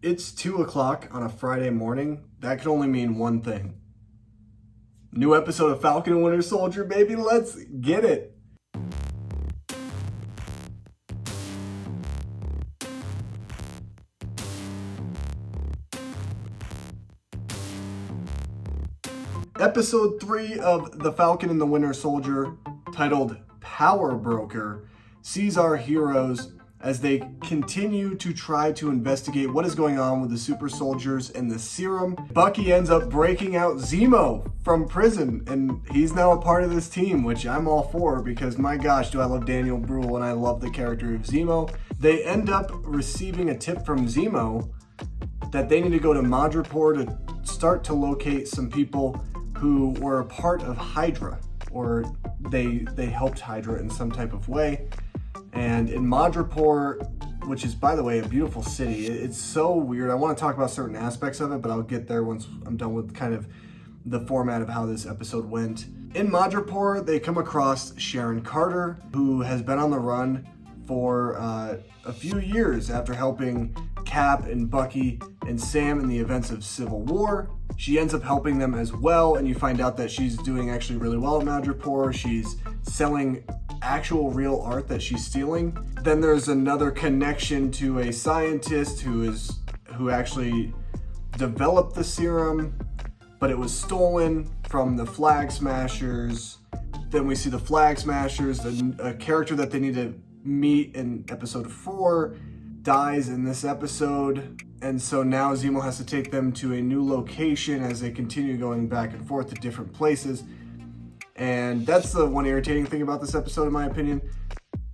It's 2 o'clock on a Friday morning. That can only mean one thing. New episode of Falcon and Winter Soldier, baby. Let's get it. Episode 3 of The Falcon and the Winter Soldier, titled Power Broker, sees our heroes as they continue to try to investigate what is going on with the super soldiers and the serum. Bucky ends up breaking out Zemo from prison, and he's now a part of this team, which I'm all for because my gosh, do I love Daniel Bruhl and I love the character of Zemo. They end up receiving a tip from Zemo that they need to go to Madripoor to start to locate some people who were a part of Hydra, or they helped Hydra in some type of way. And in Madripoor, which is, by the way, a beautiful city, it's so weird. I want to talk about certain aspects of it, but I'll get there once I'm done with kind of the format of how this episode went. In Madripoor, they come across Sharon Carter, who has been on the run for a few years after helping Cap and Bucky and Sam in the events of Civil War. She ends up helping them as well, and you find out that she's doing actually really well at Madripoor. She's selling actual real art that she's stealing. Then there's another connection to a scientist who actually developed the serum, but it was stolen from the Flag Smashers. Then we see the Flag Smashers, a character that they need to meet in episode 4, dies in this episode. And so now Zemo has to take them to a new location as they continue going back and forth to different places. And that's the one irritating thing about this episode, in my opinion.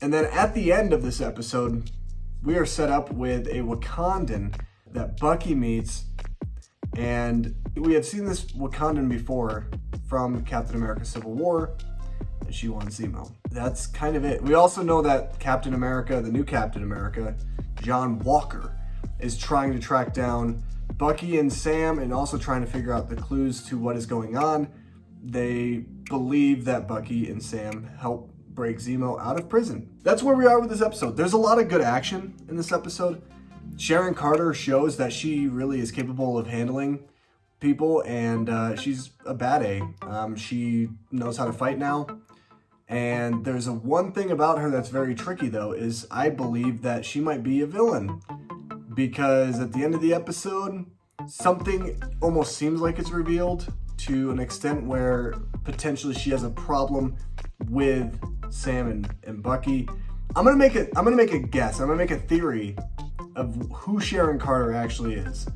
And then at the end of this episode, we are set up with a Wakandan that Bucky meets. And we have seen this Wakandan before from Captain America Civil War, and she wants Zemo. That's kind of it. We also know that Captain America, the new Captain America, John Walker, is trying to track down Bucky and Sam and also trying to figure out the clues to what is going on. They believe that Bucky and Sam help break Zemo out of prison. That's where we are with this episode. There's a lot of good action in this episode. Sharon Carter shows that she really is capable of handling people, and she's a bad A. She knows how to fight now. And there's one thing about her that's very tricky, though, is I believe that she might be a villain. Because at the end of the episode, something almost seems like it's revealed to an extent where potentially she has a problem with Sam and Bucky. I'm gonna make a guess. I'm gonna make a theory of who Sharon Carter actually is.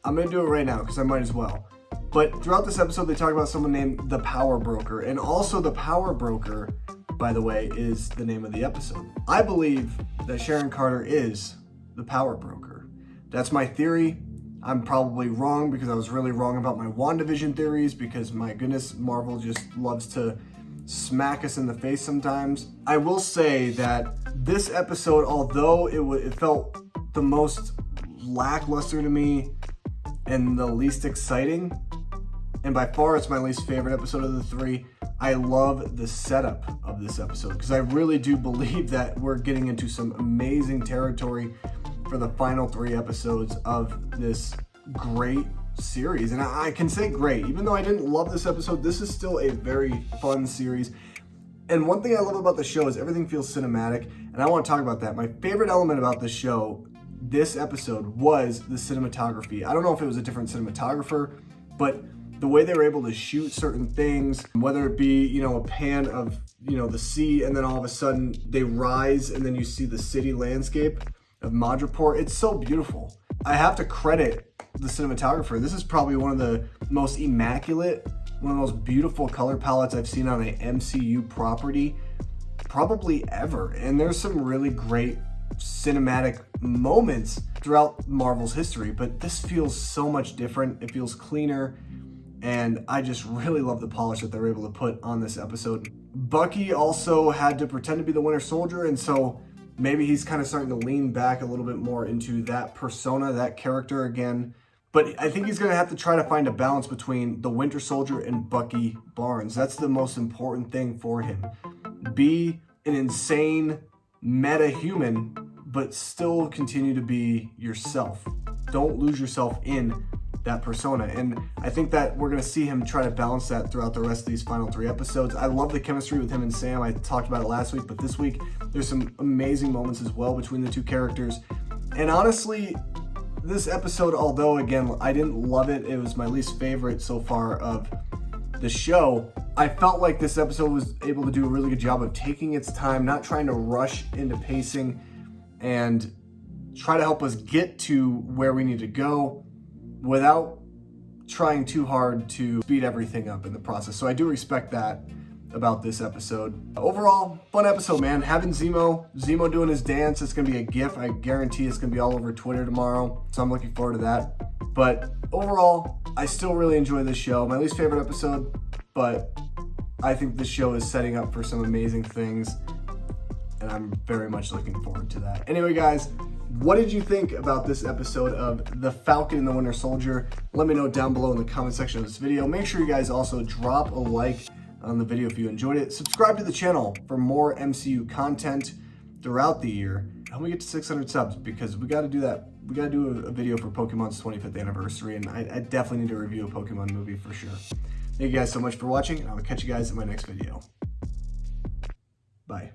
I'm gonna do it right now because I might as well. But throughout this episode, they talk about someone named the Power Broker, and also the Power Broker, by the way, is the name of the episode. I believe that Sharon Carter is the Power Broker. That's my theory. I'm probably wrong because I was really wrong about my WandaVision theories because, my goodness, Marvel just loves to smack us in the face sometimes. I will say that this episode, although it felt the most lackluster to me and the least exciting, and by far it's my least favorite episode of the 3, I love the setup of this episode because I really do believe that we're getting into some amazing territory for the final 3 episodes of this great series. And I can say great, even though I didn't love this episode, this is still a very fun series. And one thing I love about the show is everything feels cinematic, and I want to talk about that. My favorite element about this show, this episode, was the cinematography. I don't know if it was a different cinematographer, but the way they were able to shoot certain things, whether it be, a pan of, the sea, and then all of a sudden they rise and then you see the city landscape of Madripoor. It's so beautiful. I have to credit the cinematographer. This is probably one of the most immaculate, one of the most beautiful color palettes I've seen on an MCU property probably ever. And there's some really great cinematic moments throughout Marvel's history, but this feels so much different. It feels cleaner, and I just really love the polish that they're able to put on this episode. Bucky also had to pretend to be the Winter Soldier, and so maybe he's kind of starting to lean back a little bit more into that persona, that character again. But I think he's going to have to try to find a balance between the Winter Soldier and Bucky Barnes. That's the most important thing for him. Be an insane meta-human, but still continue to be yourself. Don't lose yourself in that persona. And I think that we're going to see him try to balance that throughout the rest of these final 3 episodes. I love the chemistry with him and Sam. I talked about it last week, but this week there's some amazing moments as well between the two characters. And honestly, this episode, although again, I didn't love it, it was my least favorite so far of the show, I felt like this episode was able to do a really good job of taking its time, not trying to rush into pacing, and try to help us get to where we need to go without trying too hard to speed everything up in the process. So I do respect that about this episode. Overall, fun episode, man. Having Zemo doing his dance, it's gonna be a GIF. I guarantee it's gonna be all over Twitter tomorrow. So I'm looking forward to that. But overall, I still really enjoy this show. My least favorite episode, but I think this show is setting up for some amazing things, and I'm very much looking forward to that. Anyway, guys, what did you think about this episode of The Falcon and the Winter Soldier? Let me know down below in the comment section of this video. Make sure you guys also drop a like on the video if you enjoyed it. Subscribe to the channel for more MCU content throughout the year. And we get to 600 subs, because we got to do that. We got to do a video for Pokemon's 25th anniversary, and I definitely need to review a Pokemon movie for sure. Thank you guys so much for watching, and I will catch you guys in my next video. Bye.